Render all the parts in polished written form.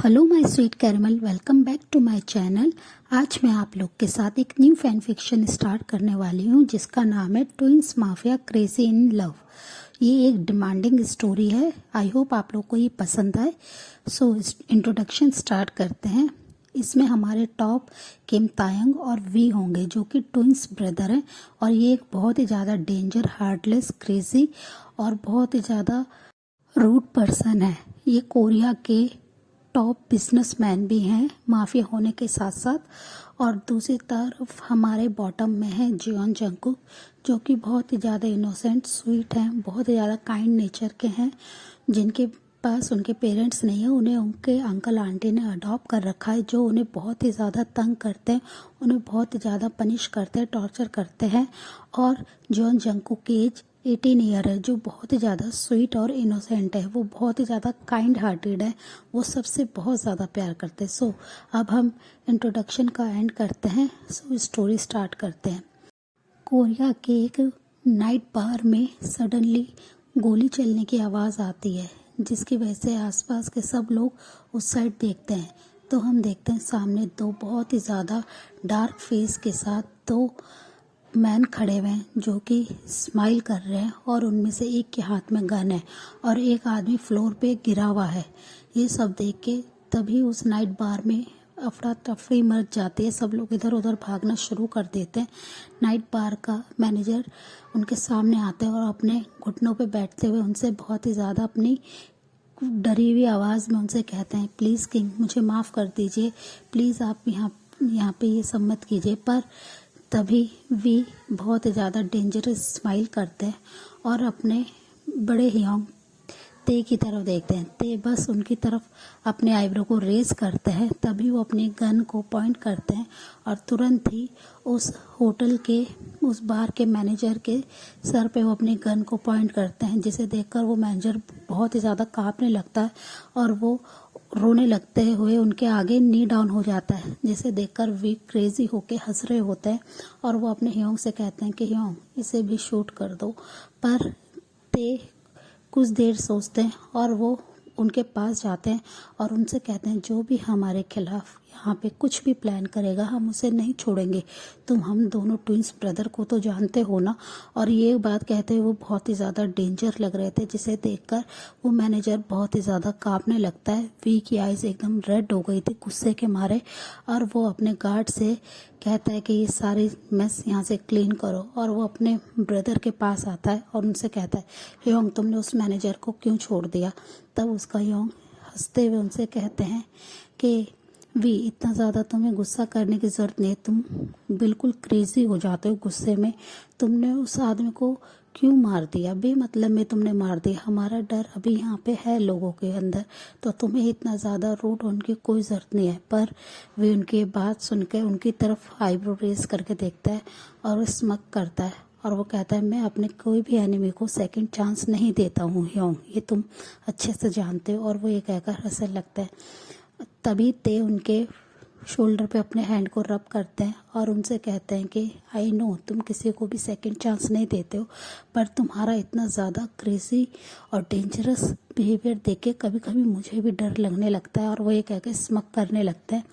Hello my sweet caramel, welcome back to my channel. आज मैं आप लोग के साथ एक न्यू फैन फिक्शन स्टार्ट करने वाली हूँ जिसका नाम है twins mafia crazy in love. ये एक डिमांडिंग स्टोरी है। आई होप आप लोग को ये पसंद आए। सो इंट्रोडक्शन स्टार्ट करते हैं। इसमें हमारे टॉप किम तायंग और वी होंगे जो कि ट्विंस ब्रदर हैं और ये एक बहुत ही ज़्यादा डेंजर, हार्टलेस, क्रेजी और बहुत ही ज़्यादा रूड पर्सन है। ये कोरिया के टॉप बिजनेसमैन भी हैं माफिया होने के साथ साथ। और दूसरी तरफ हमारे बॉटम में है जियोन जंगकुक जो कि बहुत ही ज़्यादा इनोसेंट, स्वीट हैं, बहुत ही ज़्यादा काइंड नेचर के हैं, जिनके पास उनके पेरेंट्स नहीं है। उन्हें उनके अंकल आंटी ने अडॉप्ट कर रखा है जो उन्हें बहुत ही ज़्यादा तंग करते हैं, उन्हें बहुत ही ज़्यादा पनिश करते हैं, टॉर्चर करते हैं। और जियोन जंगकुक की एज 18 ईयर है जो बहुत ही ज़्यादा स्वीट और इनोसेंट है। वो बहुत ही ज़्यादा काइंड हार्टेड है, वो सबसे बहुत ज़्यादा प्यार करते हैं। सो अब हम इंट्रोडक्शन का एंड करते हैं। सो स्टोरी स्टार्ट करते हैं। कोरिया के एक नाइट बार में सडनली गोली चलने की आवाज़ आती है जिसकी वजह से आसपास के सब लोग उस साइड देखते हैं। तो हम देखते हैं सामने दो बहुत ही ज़्यादा डार्क फेस के साथ दो मैन खड़े हुए हैं जो कि स्माइल कर रहे हैं और उनमें से एक के हाथ में गन है और एक आदमी फ्लोर पे गिरा हुआ है। ये सब देख के तभी उस नाइट बार में अफरा तफरी मच जाती है। सब लोग इधर उधर भागना शुरू कर देते हैं। नाइट बार का मैनेजर उनके सामने आते हैं और अपने घुटनों पे बैठते हुए उनसे बहुत ही ज़्यादा अपनी डरी हुई आवाज़ में उनसे कहते हैं, प्लीज़ किंग मुझे माफ़ कर दीजिए, प्लीज़ आप यहाँ पे ये सब मत कीजिए। पर तभी वी बहुत ही ज़्यादा डेंजरस स्माइल करते हैं और अपने बड़े हियोंग ते की तरफ देखते हैं। ते बस उनकी तरफ अपने आईब्रो को रेज करते हैं। तभी वो अपनी गन को पॉइंट करते हैं और तुरंत ही उस होटल के, उस बार के मैनेजर के सर पे वो अपनी गन को पॉइंट करते हैं, जिसे देखकर वो मैनेजर बहुत ही ज़्यादा कांपने लगता है और वो रोने लगते हुए उनके आगे नी डाउन हो जाता है, जिसे देखकर वी क्रेजी होके हंस रहे होते हैं और वो अपने हियोंग से कहते हैं कि हियोंग इसे भी शूट कर दो। पर ते कुछ देर सोचते हैं और वो उनके पास जाते हैं और उनसे कहते हैं जो भी हमारे खिलाफ यहाँ पे कुछ भी प्लान करेगा हम उसे नहीं छोड़ेंगे। तुम हम दोनों ट्विंस ब्रदर को तो जानते हो ना। और ये बात कहते हुए वो बहुत ही ज़्यादा डेंजर लग रहे थे, जिसे देखकर वो मैनेजर बहुत ही ज़्यादा कांपने लगता है। वी की आइज़ एकदम रेड हो गई थी गुस्से के मारे और वो अपने गार्ड से कहता है कि ये सारी मेस यहाँ से क्लीन करो। और वो अपने ब्रदर के पास आता है और उनसे कहता है, योंग तुमने उस मैनेजर को क्यों छोड़ दिया। तब उसका योंग हंसते हुए उनसे कहते हैं कि वी इतना ज़्यादा तुम्हें गुस्सा करने की ज़रूरत नहीं, तुम बिल्कुल क्रेजी हो जाते हो गुस्से में। तुमने उस आदमी को क्यों मार दिया, बेमतलब में तुमने मार दिया। हमारा डर अभी यहाँ पे है लोगों के अंदर, तो तुम्हें इतना ज़्यादा रूड होने की कोई ज़रूरत नहीं है। पर वे उनकी बात सुनकर उनकी तरफ आईब्रो रेज करके देखता है और स्मक करता है और वो कहता है, मैं अपने कोई भी एनिमी को सेकंड चांस नहीं देता हूँ योंग, ये तुम अच्छे से जानते हो। और वो ये कहकर हंसने लगता है। तभी ते उनके शोल्डर पे अपने हैंड को रब करते हैं और उनसे कहते हैं कि आई नो तुम किसी को भी सेकंड चांस नहीं देते हो, पर तुम्हारा इतना ज़्यादा क्रेजी और डेंजरस बिहेवियर देख के कभी कभी मुझे भी डर लगने लगता है। और वो ये कह के स्मक करने लगते हैं।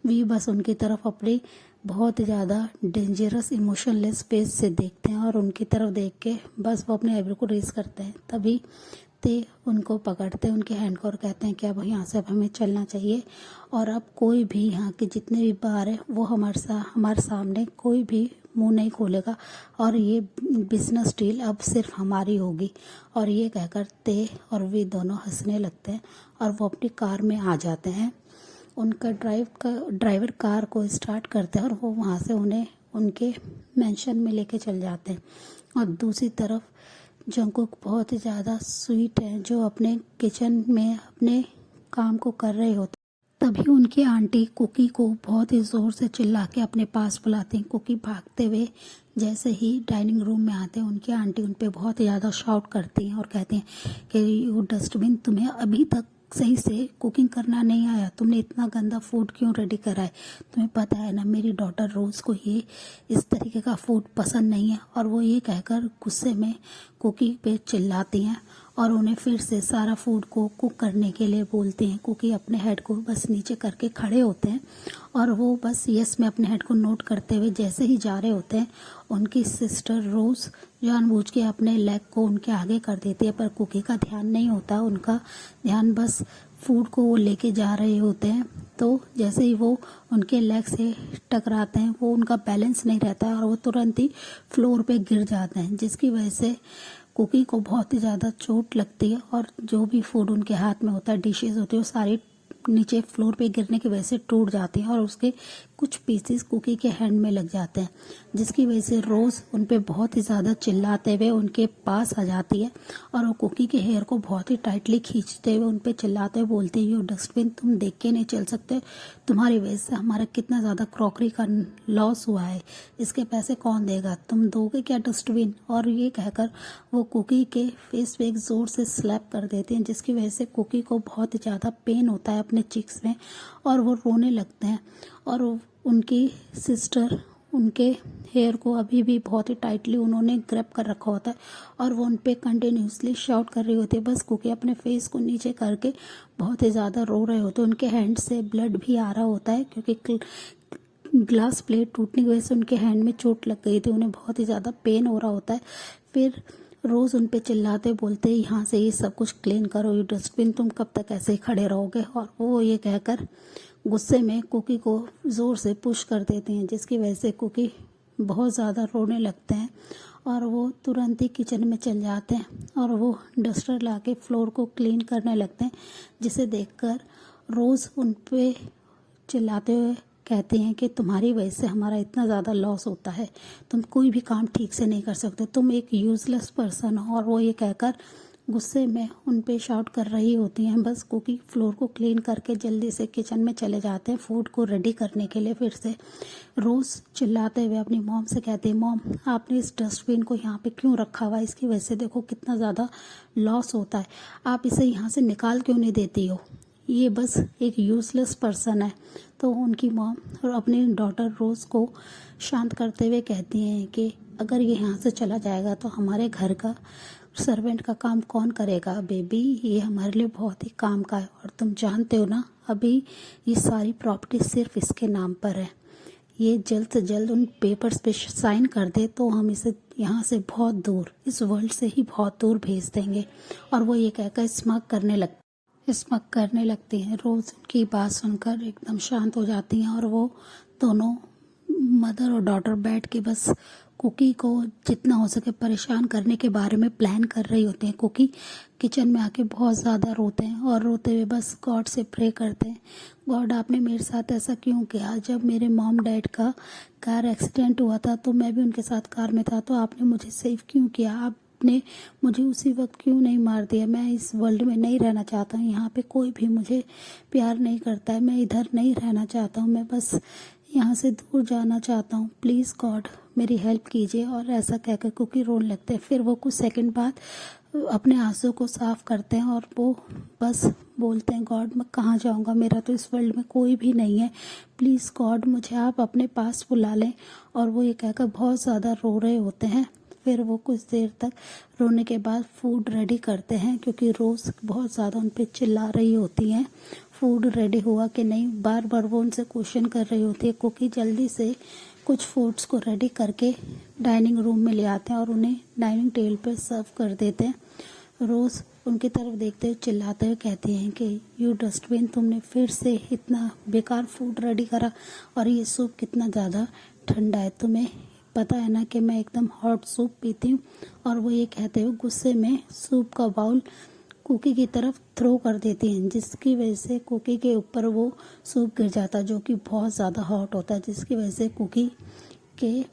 वी बस उनकी तरफ अपनी बहुत ज़्यादा डेंजरस इमोशनलेस फेस से देखते हैं और उनकी तरफ देख के बस वो अपने आईब्रो को रेज करते हैं। तभी ते उनको पकड़ते हैं उनके हैंड को और कहते हैं कि अब यहाँ से अब हमें चलना चाहिए और अब कोई भी यहाँ के जितने भी बार है वो हमारे सामने कोई भी मुंह नहीं खोलेगा और ये बिजनेस डील अब सिर्फ हमारी होगी। और ये कहकर ते और वे दोनों हंसने लगते हैं और वो अपनी कार में आ जाते हैं। उनका ड्राइवर कार को स्टार्ट करते हैं और वो वहाँ से उन्हें उनके मेंशन में लेके चल जाते हैं। और दूसरी तरफ जंगकुक बहुत ही ज़्यादा स्वीट है जो अपने किचन में अपने काम को कर रहे होते। तभी उनकी आंटी कुकी को बहुत ही ज़ोर से चिल्ला के अपने पास बुलाती हैं। कुकी भागते हुए जैसे ही डाइनिंग रूम में आते हैं उनकी आंटी उन पे बहुत ही ज़्यादा शाउट करती हैं और कहती हैं कि वो डस्टबिन, तुम्हें अभी तक सही से कुकिंग करना नहीं आया, तुमने इतना गंदा फूड क्यों रेडी करा है। तुम्हें पता है ना मेरी डॉटर रोज़ को ये इस तरीके का फूड पसंद नहीं है। और वो ये कहकर गुस्से में कुकी पे चिल्लाती हैं और उन्हें फिर से सारा फूड को कुक करने के लिए बोलते हैं। कुकी अपने हेड को बस नीचे करके खड़े होते हैं और वो बस यस में अपने हेड को नोट करते हुए जैसे ही जा रहे होते हैं, उनकी सिस्टर रोज जानबूझ के अपने लेग को उनके आगे कर देती है, पर कुकी का ध्यान नहीं होता। उनका ध्यान बस फूड को वो लेके जा रहे होते हैं। तो जैसे ही वो उनके लेग से टकराते हैं, वो उनका बैलेंस नहीं रहता और वो तुरंत ही फ्लोर पे गिर जाते हैं, जिसकी वजह से कुकी को बहुत ही ज़्यादा चोट लगती है और जो भी फूड उनके हाथ में होता है, डिशेज होती है, वो सारी नीचे फ्लोर पे गिरने की वजह से टूट जाती हैं और उसके कुछ पीसेस कुकी के हैंड में लग जाते हैं, जिसकी वजह से रोज़ उन पे बहुत ही ज़्यादा चिल्लाते हुए उनके पास आ जाती है और वो कुकी के हेयर को बहुत ही टाइटली खींचते हुए उन पे चिल्लाते हुए बोलती है, ये डस्टबिन तुम देख के नहीं चल सकते, तुम्हारी वजह से हमारा कितना ज़्यादा क्रॉकरी का लॉस हुआ है, इसके पैसे कौन देगा, तुम दोगे क्या डस्टबिन। और ये कहकर वो कुकी के फेस पे एक ज़ोर से स्लैप कर देते हैं, जिसकी वजह से कुकी को बहुत ही ज़्यादा पेन होता है अपने चिक्स में और वो रोने लगते हैं। और उनकी सिस्टर उनके हेयर को अभी भी बहुत ही टाइटली उन्होंने ग्रैब कर रखा होता है और वो उन पे कंटिन्यूसली शाउट कर रही होती है। बस कुकी अपने फेस को नीचे करके बहुत ही ज़्यादा रो रहे होते हैं। उनके हैंड से ब्लड भी आ रहा होता है क्योंकि ग्लास प्लेट टूटने की वजह से उनके हैंड में चोट लग गई थी, उन्हें बहुत ही ज़्यादा पेन हो रहा होता है। फिर रोज़ उन पे चिल्लाते बोलते यहाँ से ये सब कुछ क्लीन करो, ये डस्टबिन तुम कब तक ऐसे ही खड़े रहोगे। और वो ये कहकर गुस्से में कुकी को ज़ोर से पुश कर देते हैं, जिसकी वजह से कुकी बहुत ज़्यादा रोने लगते हैं और वो तुरंत ही किचन में चल जाते हैं और वो डस्टर लाके फ्लोर को क्लीन करने लगते हैं, जिसे देखकर रोज़ उन पे चिल्लाते हुए कहते हैं कि तुम्हारी वजह से हमारा इतना ज़्यादा लॉस होता है, तुम कोई भी काम ठीक से नहीं कर सकते, तुम एक यूज़लेस पर्सन हो। और वो ये कहकर गुस्से में उन पे शाउट कर रही होती हैं। बस कुकी फ्लोर को क्लीन करके जल्दी से किचन में चले जाते हैं फूड को रेडी करने के लिए। फिर से रोज़ चिल्लाते हुए अपनी मॉम से कहते हैं, मॉम आपने इस डस्टबिन को यहाँ पे क्यों रखा हुआ है, इसकी वजह से देखो कितना ज़्यादा लॉस होता है, आप इसे यहाँ से निकाल क्यों नहीं देती हो, ये बस एक यूज़लेस पर्सन है। तो उनकी मॉम और अपनी डॉटर रोज़ को शांत करते हुए कहती हैं कि अगर ये यहाँ से चला जाएगा तो हमारे घर का सर्वेंट का काम कौन करेगा बेबी, ये हमारे लिए बहुत ही काम का है। और तुम जानते हो ना, अभी ये सारी प्रॉपर्टी सिर्फ इसके नाम पर है, ये जल्द से जल्द उन पेपर्स पे साइन कर दे तो हम इसे यहाँ से बहुत दूर, इस वर्ल्ड से ही बहुत दूर भेज देंगे। और वो ये कहकर स्मग करने लगती हैं। रोज़ उनकी बात सुनकर एकदम शांत हो जाती हैं और वो दोनों मदर और डॉटर बैठ के बस कुकी को जितना हो सके परेशान करने के बारे में प्लान कर रही होती हैं। कुकी किचन में आके बहुत ज़्यादा रोते हैं और रोते हुए बस गॉड से प्रे करते हैं, गॉड आपने मेरे साथ ऐसा क्यों किया, जब मेरे मॉम डैड का कार एक्सीडेंट हुआ था तो मैं भी उनके साथ कार में था, तो आपने मुझे सेव क्यों किया, आपने मुझे उसी वक्त क्यों नहीं मार दिया। मैं इस वर्ल्ड में नहीं रहना चाहता हूँ, यहाँ पे कोई भी मुझे प्यार नहीं करता है, मैं इधर नहीं रहना चाहता हूँ, मैं बस यहाँ से दूर जाना चाहता हूँ, प्लीज़ गॉड मेरी हेल्प कीजिए। और ऐसा कहकर कुकी रोने लगते हैं। फिर वो कुछ सेकंड बाद अपने आंसू को साफ करते हैं और वो बस बोलते हैं, गॉड मैं कहाँ जाऊँगा, मेरा तो इस वर्ल्ड में कोई भी नहीं है, प्लीज़ गॉड मुझे आप अपने पास बुला लें। और वो ये कहकर बहुत ज़्यादा रो रहे होते हैं। फिर वो कुछ देर तक रोने के बाद फूड रेडी करते हैं, क्योंकि रोज़ बहुत ज़्यादा उन पर चिल्ला रही होती हैं फूड रेडी हुआ कि नहीं, बार बार वो उनसे क्वेश्चन कर रही होती है। कुकी जल्दी से कुछ फूड्स को रेडी करके डाइनिंग रूम में ले आते हैं और उन्हें डाइनिंग टेबल पर सर्व कर देते हैं। रोज़ उनकी तरफ देखते हुए चिल्लाते हुए कहती हैं कि यू डस्टबिन, तुमने फिर से इतना बेकार फूड रेडी करा और ये सूप कितना ज़्यादा ठंडा है, तुम्हें पता है ना कि मैं एकदम हॉट सूप पीती हूँ। और वो ये कहते हुए गुस्से में सूप का बाउल कुकी की तरफ थ्रो कर देती हैं, जिसकी वजह से कुकी के ऊपर वो सूप गिर जाता है, जो कि बहुत ज़्यादा हॉट होता है, जिसकी वजह से कुकी के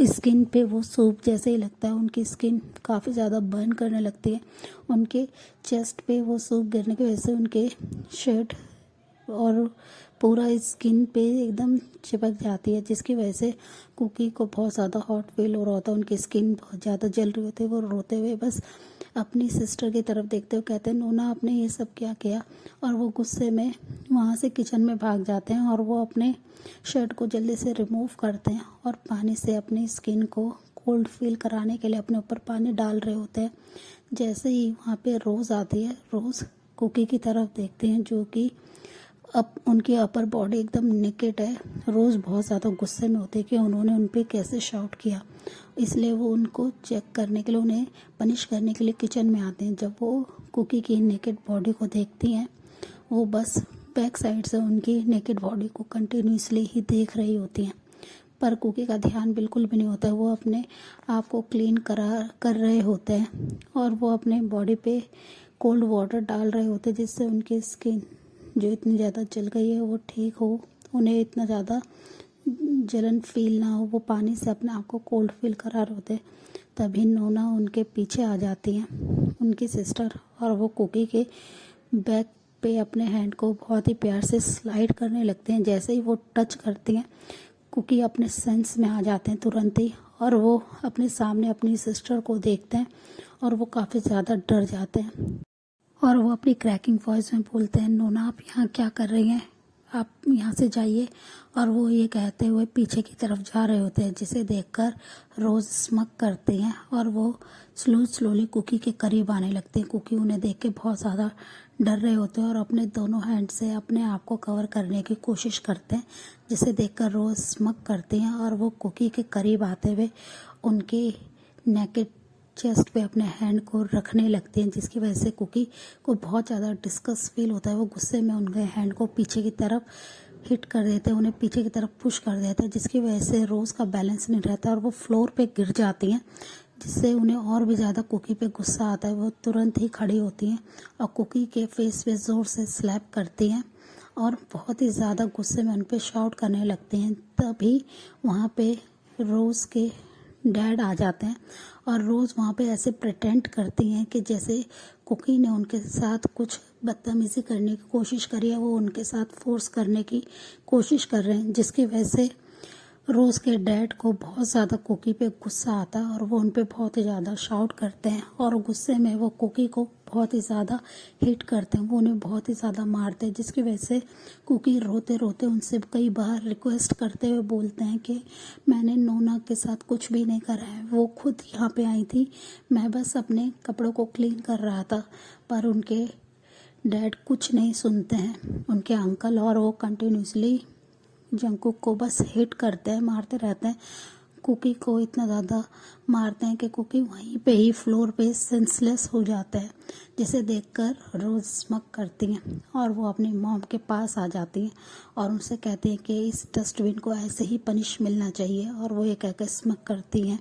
स्किन पे वो सूप जैसे ही लगता है उनकी स्किन काफ़ी ज़्यादा बर्न करने लगती है। उनके चेस्ट पे वो सूप गिरने की वजह से उनके शर्ट और पूरा स्किन पे एकदम चिपक जाती है, जिसकी वजह से कुकी को बहुत ज़्यादा हॉट फील हो रहा होता है, उनकी स्किन बहुत ज़्यादा जल रही होती है। वो रोते हुए बस अपनी सिस्टर की तरफ देखते हुए कहते हैं, नोना आपने ये सब क्या किया। और वो गुस्से में वहाँ से किचन में भाग जाते हैं और वो अपने शर्ट को जल्दी से रिमूव करते हैं और पानी से अपनी स्किन को कोल्ड फील कराने के लिए अपने ऊपर पानी डाल रहे होते हैं, जैसे ही वहाँ पे रोज़ आती है, रोज़ कुकी की तरफ देखते हैं जो कि अब उनकी अपर बॉडी एकदम नेकेड है। रोज़ बहुत ज़्यादा गुस्से में होते हैं कि उन्होंने उन पे कैसे शाउट किया, इसलिए वो उनको चेक करने के लिए, उन्हें पनिश करने के लिए किचन में आते हैं। जब वो कुकी की नेकेड बॉडी को देखती हैं, वो बस बैक साइड से उनकी नेकेड बॉडी को कंटिन्यूसली ही देख रही होती हैं, पर कुकी का ध्यान बिल्कुल भी नहीं होता है। वो अपने आप को क्लीन कर रहे होते हैं और वो अपने बॉडी पे कोल्ड वाटर डाल रहे होते हैं, जिससे उनकी स्किन जो इतनी ज़्यादा जल गई है वो ठीक हो, उन्हें इतना ज़्यादा जलन फील ना हो। वो पानी से अपने आप को कोल्ड फील करा रहे होते। तभी नोना उनके पीछे आ जाती हैं, उनकी सिस्टर, और वो कुकी के बैक पे अपने हैंड को बहुत ही प्यार से स्लाइड करने लगते हैं। जैसे ही वो टच करती हैं, कुकी अपने सेंस में आ जाते हैं तुरंत ही, और वो अपने सामने अपनी सिस्टर को देखते हैं और वो काफ़ी ज़्यादा डर जाते हैं। और वो अपनी क्रैकिंग वॉइस में बोलते हैं, नोना आप यहाँ क्या कर रही हैं, आप यहाँ से जाइए। और वो ये कहते हुए पीछे की तरफ जा रहे होते हैं, जिसे देखकर रोज़ स्मक करते हैं और वो स्लोली कुकी के करीब आने लगते हैं। कुकी उन्हें देख के बहुत ज़्यादा डर रहे होते हैं और अपने दोनों हैंड से अपने आप को कवर करने की कोशिश करते हैं, जिसे देखकर रोज़ स्मक करती हैं और वो कुकी के करीब आते हुए उनके नेकेड चेस्ट पे अपने हैंड को रखने लगते हैं, जिसकी वजह से कुकी को बहुत ज़्यादा डिस्कस फील होता है। वो गुस्से में उनके हैंड को पीछे की तरफ हिट कर देते हैं, उन्हें पीछे की तरफ पुश कर देते हैं, जिसकी वजह से रोज़ का बैलेंस नहीं रहता और वो फ्लोर पे गिर जाती हैं, जिससे उन्हें और भी ज़्यादा कुकी पे गुस्सा आता है। वो तुरंत ही खड़ी होती हैं और कुकी के फेस पे ज़ोर से स्लैप करती हैं और बहुत ही ज़्यादा गुस्से में उन पर शाउट करने लगती हैं। तभी वहाँ पे रोज़ के डैड आ जाते हैं और रोज़ वहाँ पे ऐसे प्रिटेंड करती हैं कि जैसे कुकी ने उनके साथ कुछ बदतमीज़ी करने की कोशिश करी है, वो उनके साथ फोर्स करने की कोशिश कर रहे हैं, जिसकी वजह से रोज़ के डैड को बहुत ज़्यादा कुकी पे गुस्सा आता है और वो उन पे बहुत ही ज़्यादा शाउट करते हैं और गुस्से में वो कुकी को बहुत ही ज़्यादा हिट करते हैं, वो उन्हें बहुत ही ज़्यादा मारते हैं, जिसकी वजह से कुकी रोते रोते उनसे कई बार रिक्वेस्ट करते हुए बोलते हैं कि मैंने नोना के साथ कुछ भी नहीं करा है, वो खुद यहाँ पे आई थी, मैं बस अपने कपड़ों को क्लीन कर रहा था। पर उनके डैड कुछ नहीं सुनते हैं, उनके अंकल, और वो कंटिन्यूसली जंगकुक को बस हिट करते हैं, मारते रहते हैं। कुकी को इतना ज़्यादा मारते हैं कि कुकी वहीं पे ही फ्लोर पे सेंसलेस हो जाता है, जिसे देखकर रोज़ स्मक करती हैं और वो अपनी मॉम के पास आ जाती हैं और उनसे कहती हैं कि इस डस्टबिन को ऐसे ही पनिश मिलना चाहिए, और वो ये कहकर स्मक करती हैं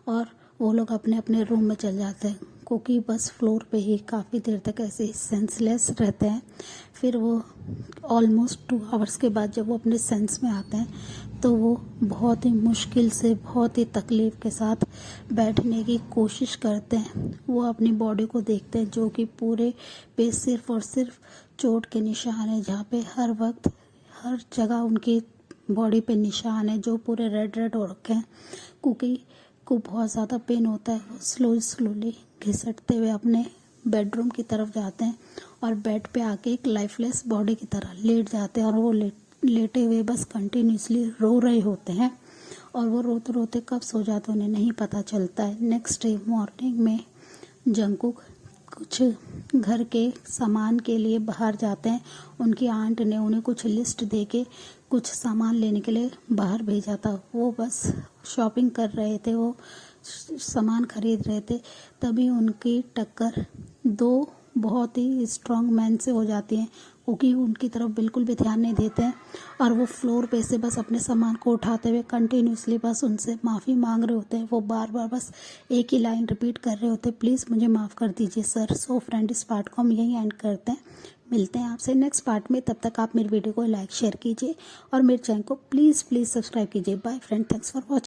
और वो लोग अपने अपने रूम में चल जाते हैं। कुकी बस फ्लोर पे ही काफ़ी देर तक ऐसे ही सेंसलेस रहते हैं। फिर वो ऑलमोस्ट 2 आवर्स के बाद जब वो अपने सेंस में आते हैं, तो वो बहुत ही मुश्किल से, बहुत ही तकलीफ़ के साथ बैठने की कोशिश करते हैं। वो अपनी बॉडी को देखते हैं, जो कि पूरे पे सिर्फ और सिर्फ चोट के निशान हैं, जहाँ पे हर वक्त हर जगह उनकी बॉडी पे निशान है जो पूरे रेड रेड हो रखे हैं। कुकी को बहुत ज़्यादा पेन होता है। वो स्लोली घिसटते हुए अपने बेडरूम की तरफ जाते हैं और बेड पे आके एक लाइफलेस बॉडी की तरह लेट जाते हैं और वो लेटे हुए बस कंटिन्यूसली रो रहे होते हैं और वो रोते रोते कब सो जाते उन्हें नहीं पता चलता है। नेक्स्ट डे मॉर्निंग में जंगकुक कुछ घर के सामान के लिए बाहर जाते हैं। उनकी आंट ने उन्हें कुछ लिस्ट दे के कुछ सामान लेने के लिए बाहर भेजा था। वो बस शॉपिंग कर रहे थे, वो सामान खरीद रहे थे, तभी उनकी टक्कर 2 बहुत ही स्ट्रॉन्ग मैन से हो जाती हैं, क्योंकि उनकी तरफ बिल्कुल भी ध्यान नहीं देते हैं और वो फ्लोर पे से बस अपने सामान को उठाते हुए कंटिन्यूसली बस उनसे माफ़ी मांग रहे होते हैं। वो बार बार बस एक ही लाइन रिपीट कर रहे होते हैं, प्लीज़ मुझे माफ़ कर दीजिए सर। सो फ्रेंड, इस पार्ट को हम यहीं एंड करते हैं, मिलते हैं आपसे नेक्स्ट पार्ट में। तब तक आप मेरी वीडियो को लाइक शेयर कीजिए और मेरे चैनल को प्लीज़ सब्सक्राइब कीजिए। Bye friend, thanks for watching.